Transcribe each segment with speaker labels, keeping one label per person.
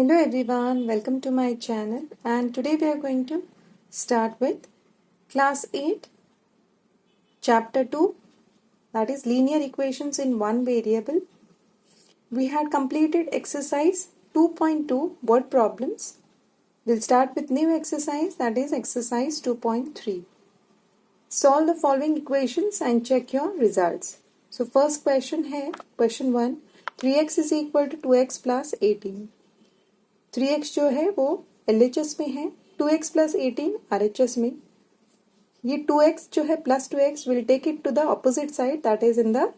Speaker 1: Hello everyone, welcome to my channel, and today we are going to start with class 8 chapter 2, that is linear equations in one variable. We had completed exercise 2.2 word problems. We'll start with new exercise, that is exercise 2.3. Solve the following equations and check your results. So first question है, question 1, 3x is equal to 2x plus 18. 3x जो है वो LHS में है, 2x plus 18 RHS में. ये 2x जो है plus 2x will take it to the opposite side, that is in the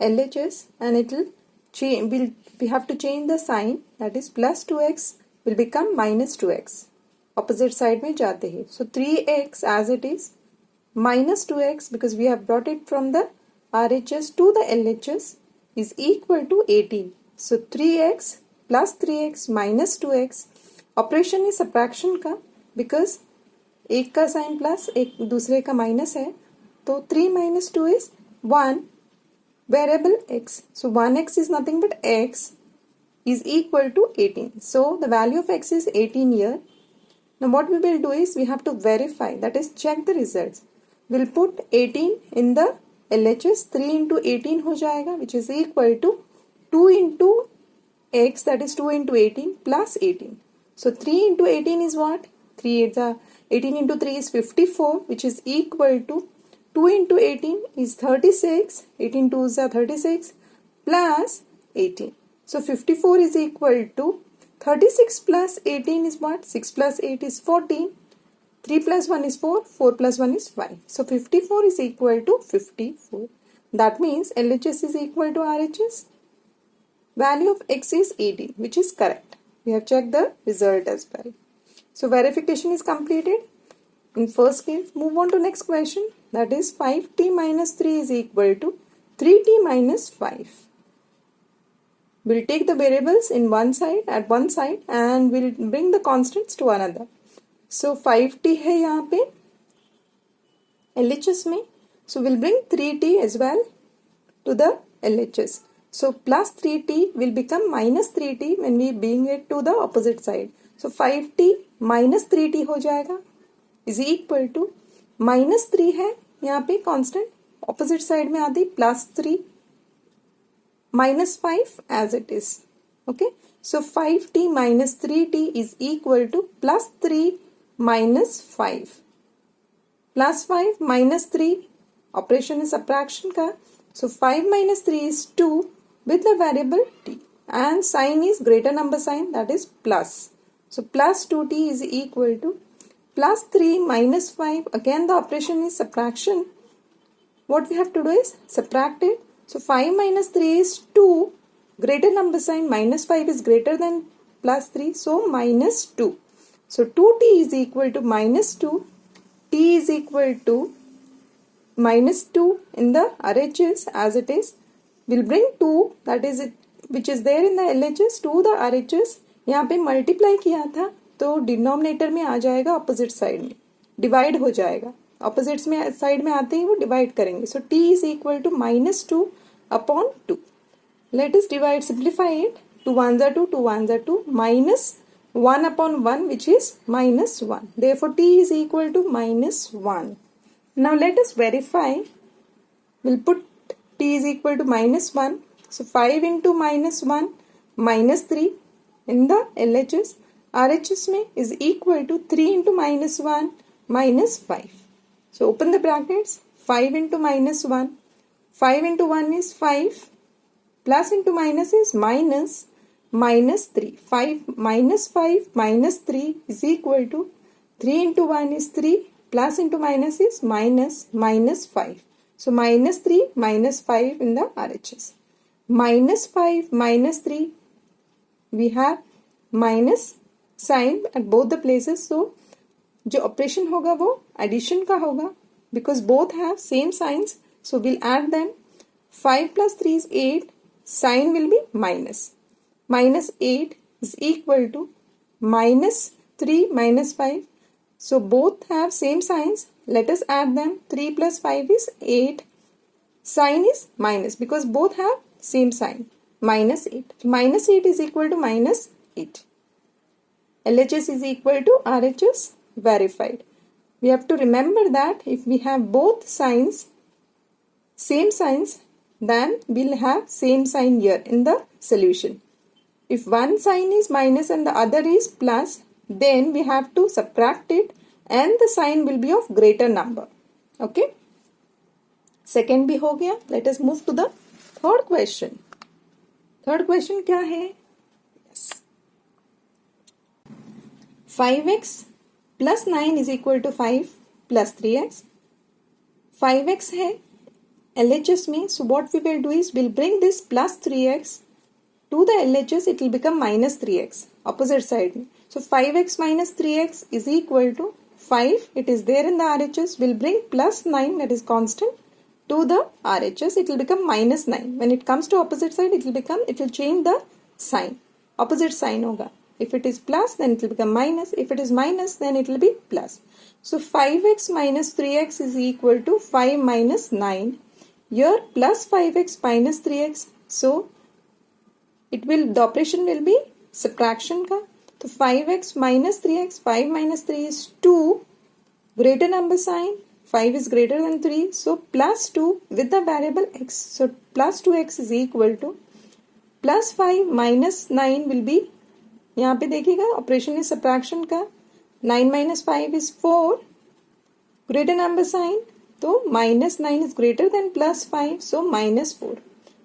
Speaker 1: LHS, and it will change. We have to change the sign, that is plus 2x will become minus 2x. Opposite side में जाते हैं. So 3x as it is minus 2x because we have brought it from the RHS to the LHS is equal to 18. So 3x plus 3x minus 2x. Operation है subtraction का because एक का sign plus एक दूसरे का minus है, तो 3 minus 2 is 1 variable x. So 1x is nothing but x is equal to 18. So the value of x is 18 here. Now what we will do is we have to verify, that is check the results. We'll put 18 in the LHS, 3 into 18 हो जाएगा which is equal to 2 into x, that is 2 into 18 plus 18. So 3 into 18 is what? 18 into 3 is 54 which is equal to 2 into 18 is 36. 18 2s are 36 plus 18. So 54 is equal to 36 plus 18 is what? 6 plus 8 is 14. 3 plus 1 is 4. 4 plus 1 is 5. So 54 is equal to 54. That means LHS is equal to RHS. Value of x is 18, which is correct. We have checked the result as well. So verification is completed. In first case, move on to next question. That is 5t minus 3 is equal to 3t minus 5. We'll take the variables in one side and we'll bring the constants to another. So 5t है यहाँ पे LHS में. So we'll bring 3t as well to the LHS. So plus 3t will become minus 3t when we bring it to the opposite side. So 5t minus 3t हो जाएगा is equal to minus 3 है यहाँ पे constant, opposite side में आती plus 3 minus 5 as it is. Okay. So 5t minus 3t is equal to plus 3 minus 5. Plus 5 minus 3, operation is subtraction का. So 5 minus 3 is 2 with the variable t, and sign is greater number sign, that is plus. So plus 2t is equal to plus 3 minus 5. Again the operation is subtraction. What we have to do is subtract it. So 5 minus 3 is 2, greater number sign, minus 5 is greater than plus 3, so minus 2. So 2t is equal to minus 2, t is equal to minus 2 in the RHS as it is. We'll bring 2, that is it, which is there in the LHS to the RHS. यहाँ पे multiply किया था तो denominator में आ जाएगा, opposite side में divide हो जाएगा. ऑपोजिट्स में साइड में आते ही वो डिवाइड करेंगे. So t is equal to minus 2 upon 2. Let us divide, simplify it. 2 1s are 2, 2 1s are 2, minus 1 upon 1 which is minus 1. Therefore t is equal to minus 1. Now let us verify. We'll put t is equal to minus 1. So 5 into minus 1 minus 3 in the LHS. RHS में is equal to 3 into minus 1 minus 5. So open the brackets. 5 into minus 1. 5 into 1 is 5. Plus into minus is minus. Minus 3. 5 minus 5 minus 3 is equal to 3 into 1 is 3. Plus into minus is minus. Minus 5. So minus 3 minus 5 in the RHS. Minus 5 minus 3. We have minus sign at both the places. So जो operation होगा वो addition का होगा because both have same signs. So we'll add them. 5 plus 3 is 8. Sign will be minus. Minus 8 is equal to minus 3 minus 5. So both have same signs. Let us add them. 3 plus 5 is 8. Sign is minus because both have same sign. Minus 8. Minus 8 is equal to minus 8. LHS is equal to RHS verified. We have to remember that if we have both signs, same signs, then we'll have same sign here in the solution. If one sign is minus and the other is plus, then we have to subtract it and the sign will be of greater number. Okay. Second भी हो गया. Let us move to the third question. Third question क्या है? Yes. 5x plus 9 is equal to 5 plus 3x. 5x है LHS में. So what we will do is we'll bring this plus 3x to the LHS. It will become minus 3x. Opposite side में. So 5x minus 3x is equal to 5. It is there in the RHS. We'll bring plus 9, that is constant, to the RHS. It will become minus 9. When it comes to opposite side, it will change the sign. Opposite sign होगा. If it is plus, then it will become minus. If it is minus, then it will be plus. So 5x minus 3x is equal to 5 minus 9. Here plus 5x minus 3x. So the operation will be subtraction का. So 5x minus 3x, 5 minus 3 is 2. Greater number sign, 5 is greater than 3. So plus 2 with the variable x. So plus 2x is equal to plus 5 minus 9 will be, यहाँ पे देखिएगा operation is subtraction का. 9 minus 5 is 4. Greater number sign, तो minus 9 is greater than plus 5. So minus 4.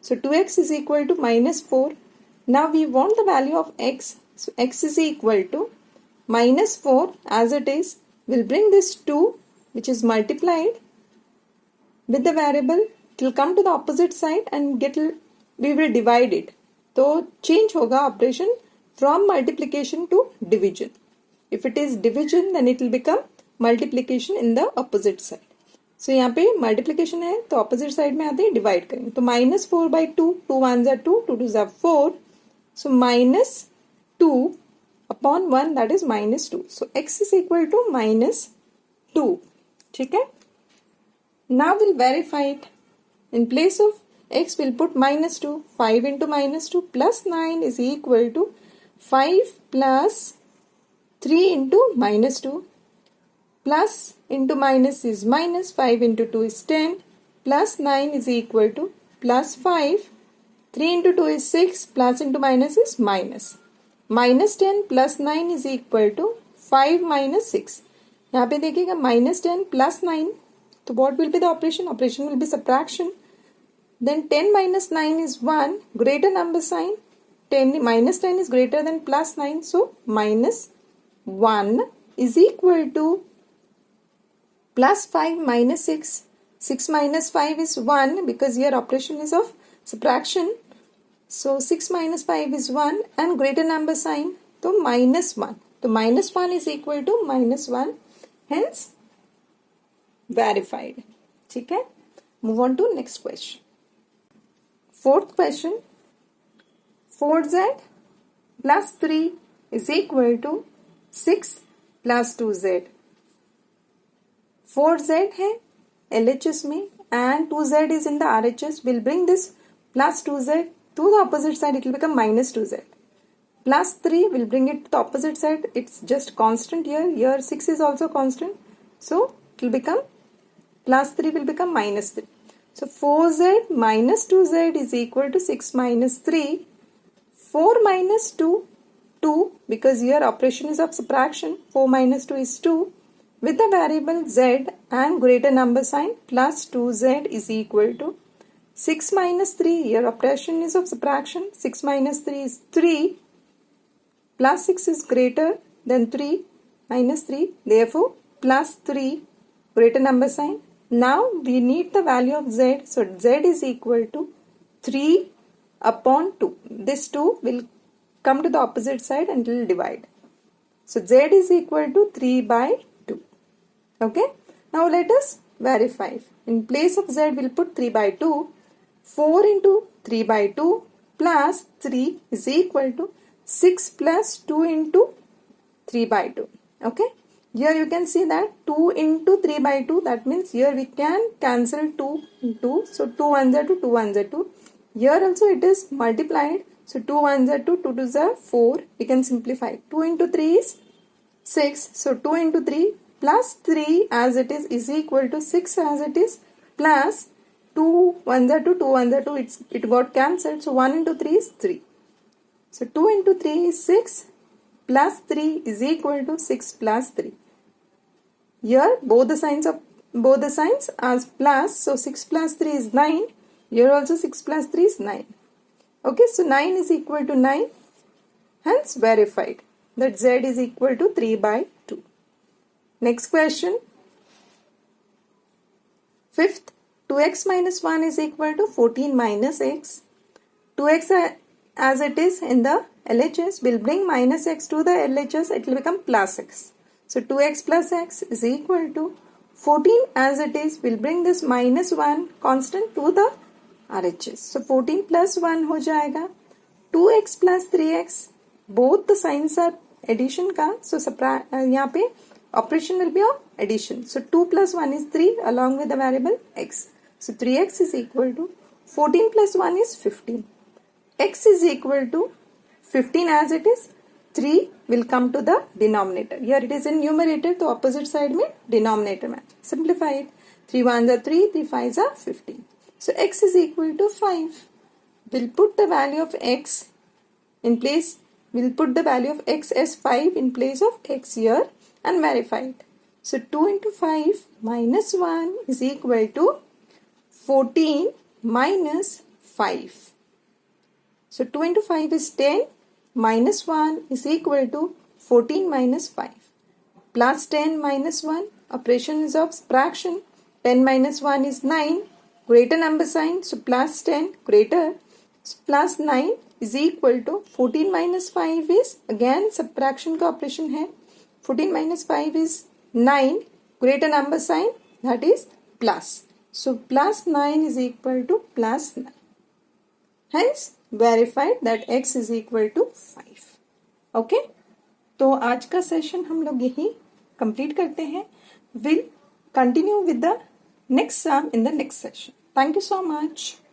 Speaker 1: So 2x is equal to minus 4. Now we want the value of x. So x is equal to minus 4 as it is. We'll bring this 2 which is multiplied with the variable. It will come to the opposite side and we will divide it. तो change होगा operation from multiplication to division. If it is division, then it will become multiplication in the opposite side. So यहाँ पे multiplication है तो opposite side में आते ही divide करेंगे. तो minus 4 by 2, 2 ones are 2, 2 twos are 4. So minus 2 upon 1, that is minus 2. So x is equal to minus 2. ठीक है. Now we'll verify it. In place of x, we'll put minus 2. 5 into minus 2 plus 9 is equal to 5 plus 3 into minus 2. Plus into minus is minus. 5 into 2 is 10. Plus 9 is equal to plus 5. 3 into 2 is 6. Plus into minus is minus. Minus 10 plus 9 is equal to 5 minus 6. यहाँ पे देखिएगा minus 10 plus 9. तो what will be the operation? Operation will be subtraction. Then 10 minus 9 is 1. Greater number sign. 10 minus 10 is greater than plus 9. So minus 1 is equal to plus 5 minus 6. 6 minus 5 is 1 because here operation is of subtraction. So 6 minus 5 is 1 and greater number sign. So minus 1. So minus 1 is equal to minus 1. Hence verified. ठीक है. Move on to next question. Fourth question. 4z plus 3 is equal to 6 plus 2z. 4z है LHS में and 2z is in the RHS. We'll bring this plus 2z to the opposite side. It will become minus 2z. Plus 3 will bring it to the opposite side. It's just constant here. Here 6 is also constant. So it will become plus 3 will become minus 3. So 4z minus 2z is equal to 6 minus 3. 4 minus 2, 2 because here operation is of subtraction. 4 minus 2 is 2. With the variable z and greater number sign plus 2z is equal to 6 minus 3. Here operation is of subtraction. 6 minus 3 is 3. Plus 6 is greater than 3 minus 3. Therefore, plus 3 greater number sign. Now we need the value of z. So z is equal to 3 upon 2. This 2 will come to the opposite side and will divide. So z is equal to 3 by 2. Okay. Now let us verify. In place of z, we'll put 3 by 2. 4 into 3 by 2 plus 3 is equal to 6 plus 2 into 3 by 2. Okay. Here you can see that 2 into 3 by 2. That means here we can cancel 2 into. So 2 ones are 2, 2 ones are 2. Here also it is multiplied. So 2 1s are 2, 2 2s are 4. We can simplify. 2 into 3 is 6. So 2 into 3 plus 3 as it is equal to 6 as it is plus 2 1s are 2, 2 1s are 2. It got cancelled. So 1 into 3 is 3. So 2 into 3 is 6 plus 3 is equal to 6 plus 3. Here both the signs are plus. So 6 plus 3 is 9. Here also 6 plus 3 is 9. Okay, so 9 is equal to 9. Hence verified that z is equal to 3 by 2. Next question. Fifth, 2x minus 1 is equal to 14 minus x. 2x as it is in the LHS will bring minus x to the LHS. It will become plus x. So 2x plus x is equal to 14 as it is will bring this minus 1 constant to the RHS. So 14 plus 1 हो जाएगा. 2x plus 3x both the signs are addition का. So यहाँ पे operation will be of addition. So 2 plus 1 is 3 along with the variable x. So 3x is equal to 14 plus 1 is 15. X is equal to 15 as it is. 3 will come to the denominator. Here it is in numerator, तो opposite side में denominator match. Simplify it. 3 1s are 3, 3 5s are 15. So x is equal to 5. We'll put the value of x in place. We'll put the value of x as 5 in place of x here and verify it. So 2 into 5 minus 1 is equal to 14 minus 5. So 2 into 5 is 10 minus 1 is equal to 14 minus 5. Plus 10 minus 1, operation is of fraction. 10 minus 1 is 9. Greater number sign, so plus 10 greater. So plus 9 is equal to 14 minus 5 is again subtraction का operation है. 14 minus 5 is 9. Greater number sign, that is plus. So plus 9 is equal to plus 9. Hence verified that x is equal to 5. Okay? तो आज का session हम लोग यही complete करते हैं. We'll continue with the next sum in the next session. Thank you so much.